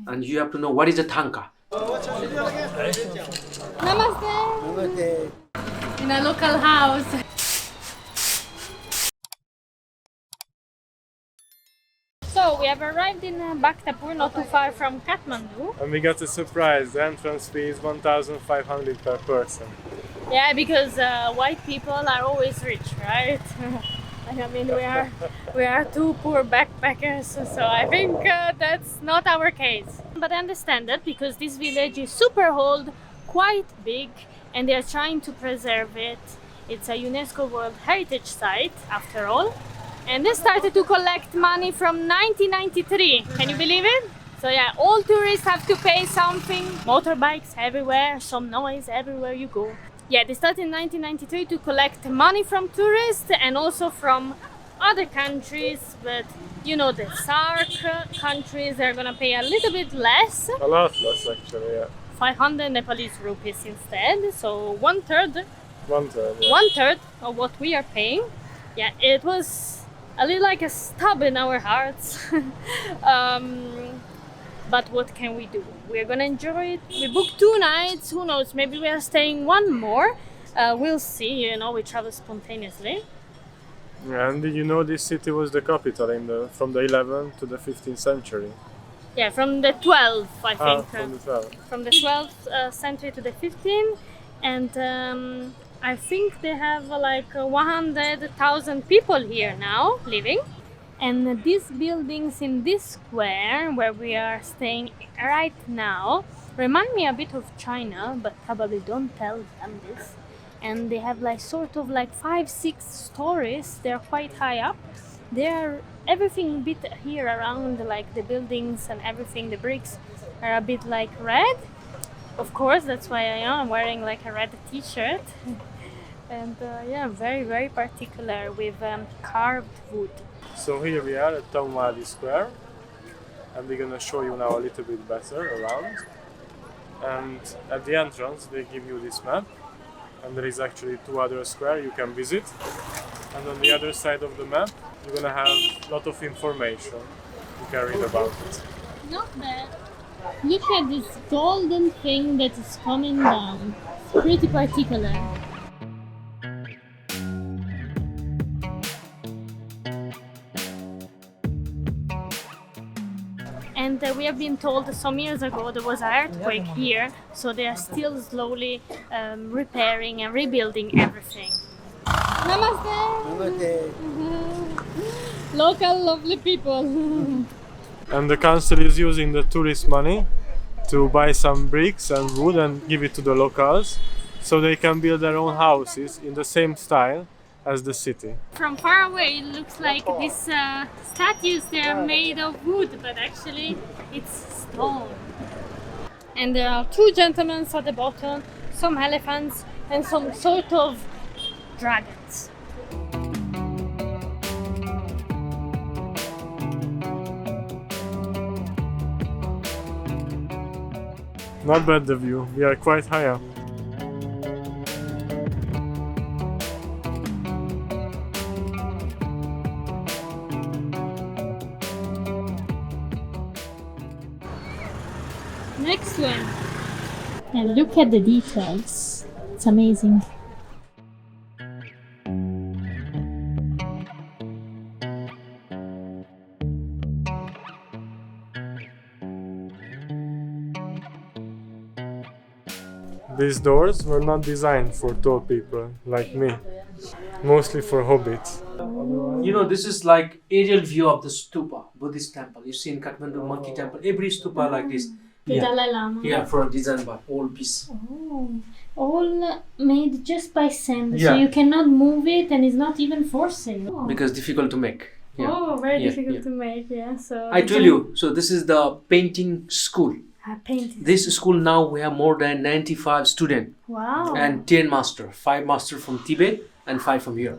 And you have to know what is a Thangka. Namaste. Namaste. In a local house. So we have arrived in Bhaktapur, not too far from Kathmandu. And we got a surprise. The entrance fee is 1,500 per person. Yeah, because white people are always rich, right? I mean, we are two poor backpackers, so I think that's not our case. But I understand that because this village is super old, quite big, and they are trying to preserve it. It's a UNESCO World Heritage Site, after all. And they started to collect money from 1993. Can you believe it? So yeah, all tourists have to pay something. Motorbikes everywhere, some noise everywhere you go. Yeah, they started in 1993 to collect money from tourists and also from other countries. But you know, the SAARC countries, they're gonna pay a little bit less. A lot less actually, yeah. 500 Nepalese rupees instead. So one third. Yeah. One third of what we are paying. Yeah, it was a little like a stab in our hearts. But what can we do? We're gonna enjoy it. We booked 2 nights. Who knows? Maybe we are staying one more. We'll see. You know, we travel spontaneously. Yeah, and did you know this city was the capital from the 11th to the 15th century? Yeah, from the 12th, I think. From the 12th. From the 12th century to the 15th, and I think they have like 100,000 people here now living. And these buildings in this square where we are staying right now remind me a bit of China, but probably don't tell them this. And they have like sort of like 5-6 stories. They're quite high up. They're everything a bit here around, like the buildings and everything, the bricks are a bit like red. Of course, that's why I'm wearing like a red t-shirt. And yeah, very, very particular with carved wood. So here we are at Thangka Square, and we're gonna show you now a little bit better around. And at the entrance they give you this map, and there is actually 2 other squares you can visit. And on the other side of the map you're gonna have a lot of information you can read about it. Not bad. Look at this golden thing that is coming down. It's pretty particular. And we have been told some years ago there was an earthquake here, so they are still slowly repairing and rebuilding everything. Namaste! Namaste. Local lovely people. And the council is using the tourist money to buy some bricks and wood and give it to the locals, so they can build their own houses in the same style as the city. From far away it looks like these statues, they are made of wood, but actually it's stone. And there are 2 gentlemen at the bottom, some elephants and some sort of dragons. Not bad the view, we are quite high up. Next one. And look at the details. It's amazing. These doors were not designed for tall people like me, mostly for hobbits. You know, this is like aerial view of the stupa, Buddhist temple. You see in Kathmandu Monkey temple, every stupa like this. The Dalai Lama. Yeah, for design by all piece. Oh, all made just by sand, Yeah. so you cannot move it, and it's not even for sale. Oh. Because difficult to make. Yeah. Oh, very Yeah, difficult yeah. to make. Yeah, so I told you, so this is the painting school. I painted. This school now we have more than 95 students Wow. and 10 master, 5 master from Tibet and 5 from here.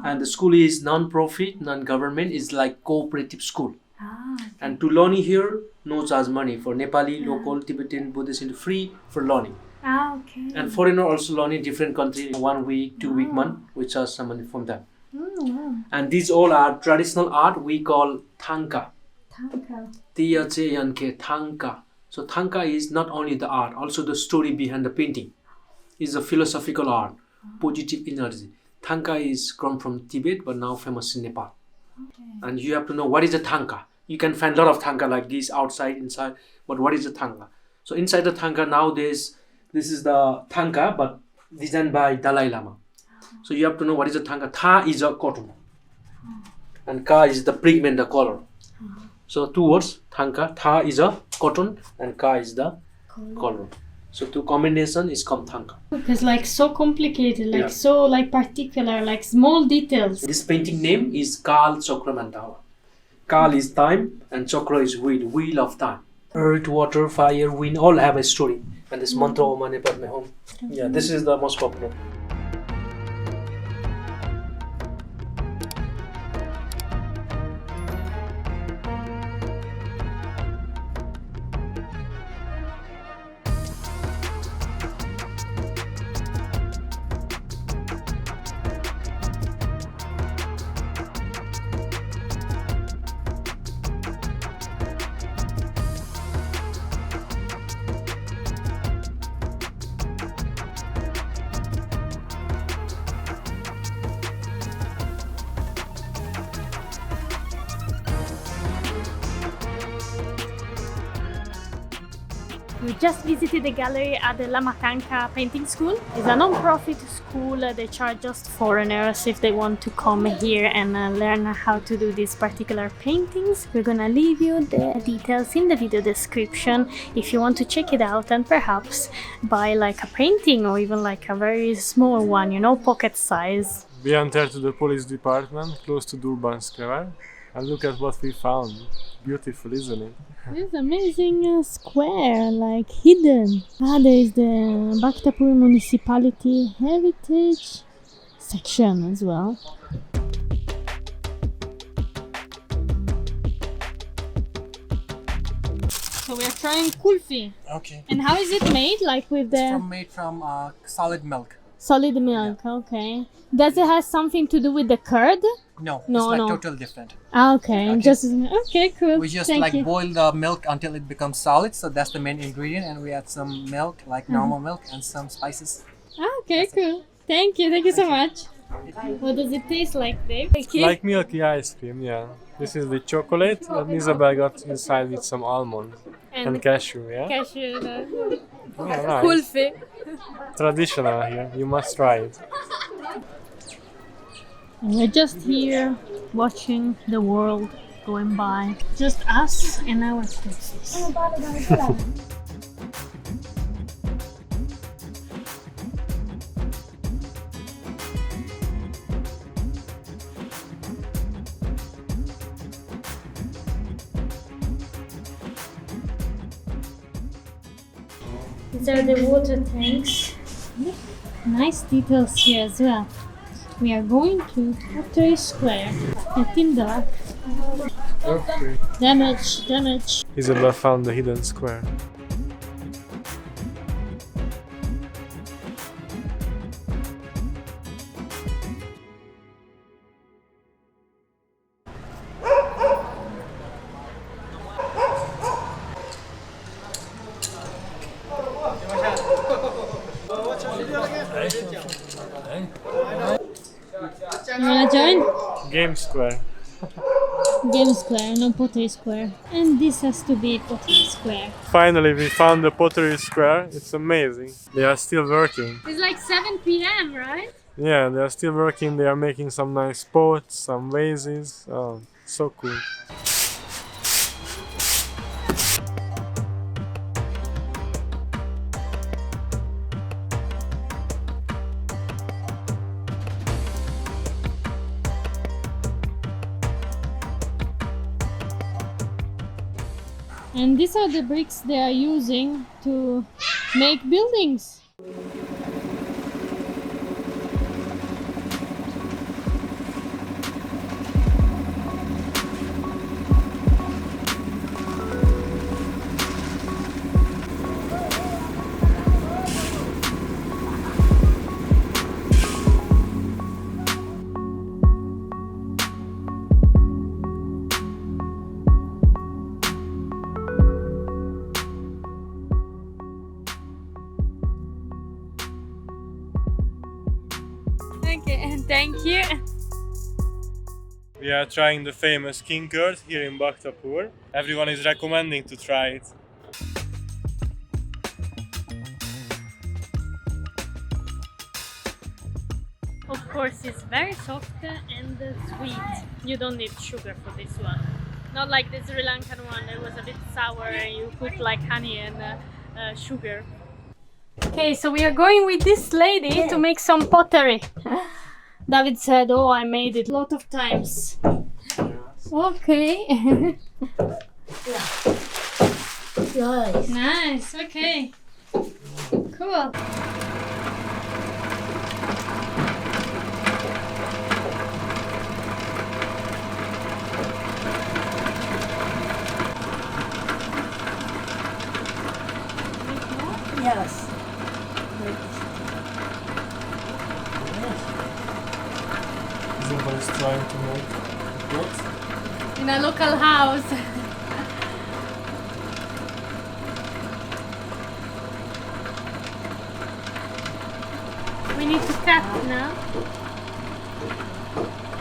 And the school is non-profit, non-government, is like cooperative school. Ah, And to learning here, no charge money for Nepali, local, Tibetan, Buddhist, and free for learning. okay. And foreigner also learning different country, 1 week, 2 week month, we charge some money from them. Oh, wow. And these all are traditional art we call Thangka. Thangka. T-H-A-N-K, Thangka. So Thangka is not only the art, also the story behind the painting. It's a philosophical art, positive energy. Thangka is grown from Tibet but now famous in Nepal. Okay. And you have to know what is a Thangka. You can find a lot of Thangka like this outside, inside, but what is a Thangka? So inside the Thangka nowadays, this is the Thangka but designed by Dalai Lama. So you have to know what is a Thangka. Tha is a cotton and Ka is the pigment, the color. So two words, Thangka. Tha is a cotton and Ka is the color. So two combination is called Thangka. Because like so complicated, like Yeah. so like particular, like small details. This painting name is Kal Chakra Mandawa. Kal is time and Chakra is wheel of time. Earth, water, fire, wind all have a story. And this mantra Om Mani Padme Hum. Yeah, this is the most popular. We just visited the gallery at the Lama Thangka painting school. It's a non-profit school. They charge just foreigners if they want to come here and learn how to do these particular paintings. We're gonna leave you the details in the video description if you want to check it out and perhaps buy like a painting or even like a very small one, you know, pocket size. We entered to the police department close to Durbar Square and look at what we found. Beautiful, isn't it? This amazing square, like hidden. There is the Bhaktapur municipality heritage section as well. So we are trying kulfi. Okay. And how is it made? Like with the Made from solid milk. solid milk, okay. Does it have something to do with the curd? No, No, it's like no. totally different. Okay, Okay. just okay, cool. We just Thank like you. boil the milk until it becomes solid. So that's the main ingredient, and we add some milk, like normal milk, and some spices. Okay, cool. Thank you so much. What does it taste like, Dave? Like milky ice cream, yeah. This is the chocolate that Isabel got inside with some almond and cashew, yeah? cashew. Yeah, nice. Kulfi. Traditional here, you must try it. And we're just here watching the world going by. Just us and our faces. These are the water tanks. Nice details here as well. We are going to Pottery Square. It's in dark. Okay. Damage. Isabel found the hidden square. You wanna join? Game square. Game Square, no Pottery Square. And this has to be Pottery Square. Finally, we found the Pottery Square. It's amazing. They are still working. It's like 7 p.m., right? Yeah, they are still working. They are making some nice pots, some vases. Oh, so cool. And these are the bricks they are using to make buildings. Okay, thank you. We are trying the famous King Curds here in Bhaktapur. Everyone is recommending to try it. Of course, it's very soft and sweet. You don't need sugar for this one. Not like the Sri Lankan one that was a bit sour and you put like honey and sugar. Okay, so we are going with this lady to make some pottery. David said, oh, I made it a lot of times. Okay. Nice, okay. Cool. Yes. Somebody's trying to make what? In a local house. We need to cut now.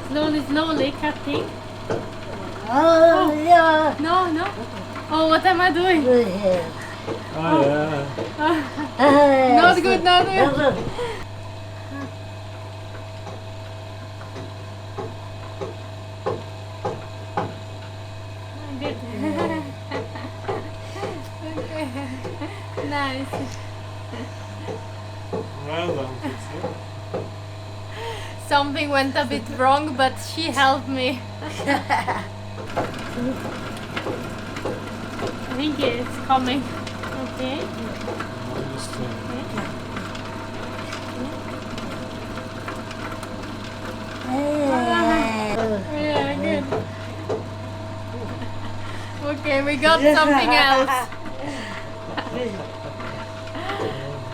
Slowly, slowly cutting. Oh, yeah. No, no. Oh, what am I doing? Oh yeah. Not good, not good. Good. Okay. Nice. Well done, Kitty. Something went a bit wrong, but she helped me. I think it's coming. Okay. Yeah, good. Okay, we got something else.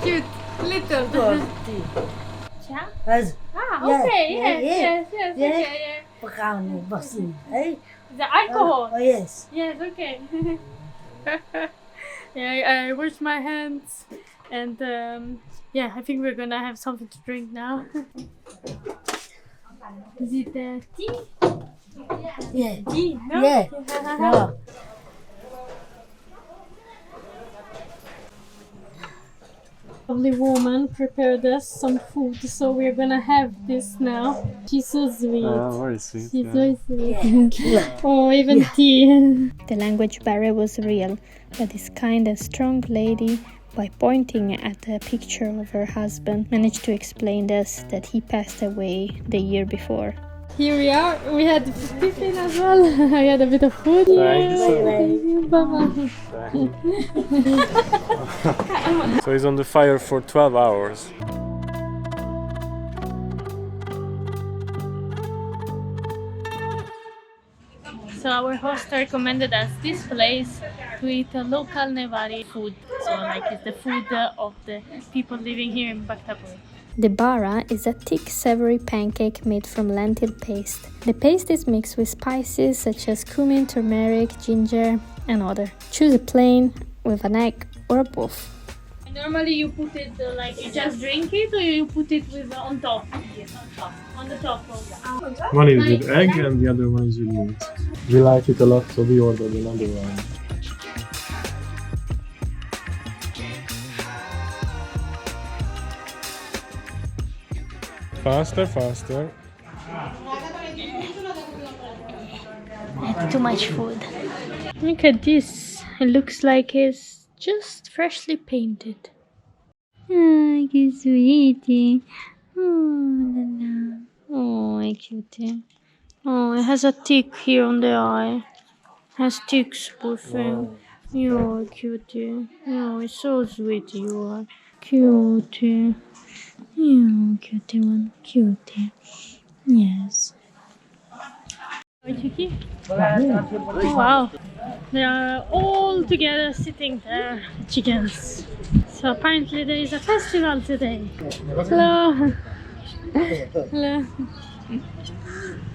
Cute, little. Yeah? Ah, okay, yes, okay, The alcohol. Oh, yes. Yes, okay. Yeah, I wash my hands, and yeah, I think we're gonna have something to drink now. Is it tea? Yeah. Tea? No? Yeah. No. Lovely woman prepared us some food, so we're gonna have this now. She's so sweet. Very sweet. She's so sweet. Oh, even tea. The language barrier was real, but this kind and strong lady, by pointing at a picture of her husband, managed to explain us that he passed away the year before. Here we are. We had tiffin as well. I had a bit of food. Thank you so Bye-bye. So he's on the fire for 12 hours. So our host recommended us this place to eat a local Newari food. So like it's the food of the people living here in Bhaktapur. The bara is a thick savory pancake made from lentil paste. The paste is mixed with spices such as cumin, turmeric, ginger and other. Choose a plain with an egg or a puff. Normally you put it like you just drink it, or you put it with on top? Yes, on the top of One is with egg and the other one is with meat. We like it a lot, so we ordered another one. Faster, faster. That's too much food. Look at this. It looks like it's just freshly painted. Oh, que sweetie. Oh, la la. Oh, cutie. Oh, it has a tick here on the eye. Has ticks, poor thing. You're cutie. Oh, it's so sweet you are. Cutie. You cutie one. Cutie. Yes. Oh wow, they are all together sitting there, chickens. So apparently there is a festival today. Hello. Hello.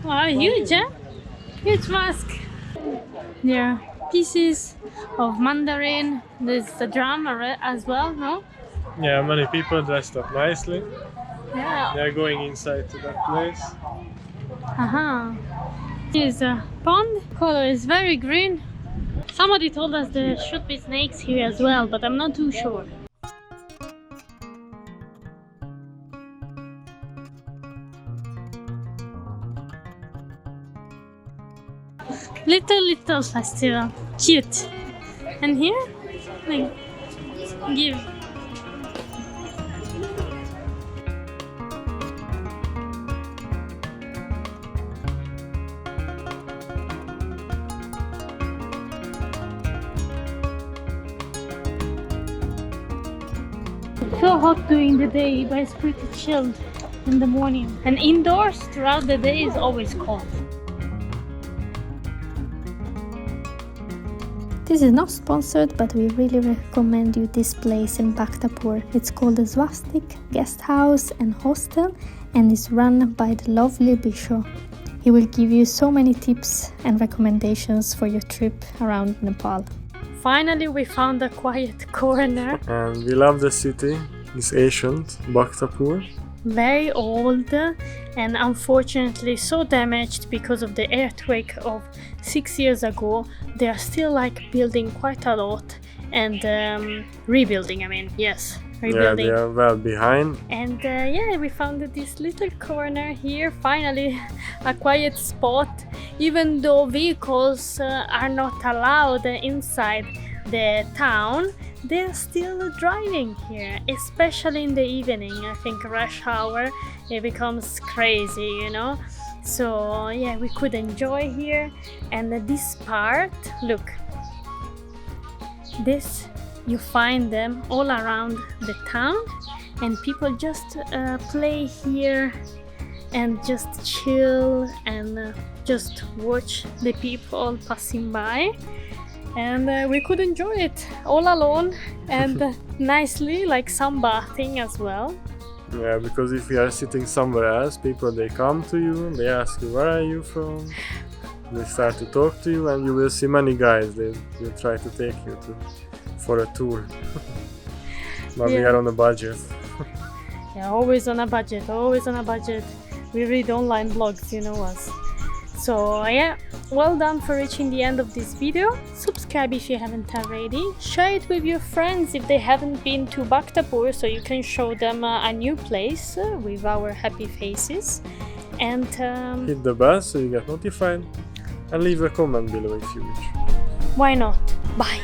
Wow, huge, eh? Huge mask. There are pieces of mandarin. There's the drum as well, no? Yeah, many people dressed up nicely. Yeah. They are going inside to that place. Here's a pond. Color is very green. Somebody told us there should be snakes here as well, but I'm not too sure. Little festival. Cute. And here, like, give. So hot during the day, but it's pretty chilled in the morning. And indoors throughout the day is always cold. This is not sponsored, but we really recommend you this place in Bhaktapur. It's called the Swastik, Guesthouse and Hostel, and is run by the lovely Bisho. He will give you so many tips and recommendations for your trip around Nepal. Finally, we found a quiet corner. And we love the city. It's ancient, Bhaktapur. Very old and unfortunately so damaged because of the earthquake of 6 years ago. They are still like building quite a lot and rebuilding. Rebuilding. Yeah, they are well behind. And yeah, we found this little corner here, finally a quiet spot. Even though vehicles are not allowed inside the town, they're still driving here, especially in the evening. I think rush hour, it becomes crazy, you know. So yeah, we could enjoy here. And this part, look, this, you find them all around the town, and people just play here and just chill and just watch the people passing by. And we could enjoy it all alone and nicely, like samba thing as well. Yeah, because if you are sitting somewhere else, people, they come to you, they ask you where are you from, they start to talk to you, and you will see many guys, they will try to take you for a tour. But we are on a budget. Yeah, always on a budget, always on a budget. We read online blogs, you know us. So yeah, well done for reaching the end of this video. Subscribe if you haven't already. Share it with your friends if they haven't been to Bhaktapur, so you can show them a new place with our happy faces. And hit the bell so you get notified, and leave a comment below if you wish. Why not? Bye!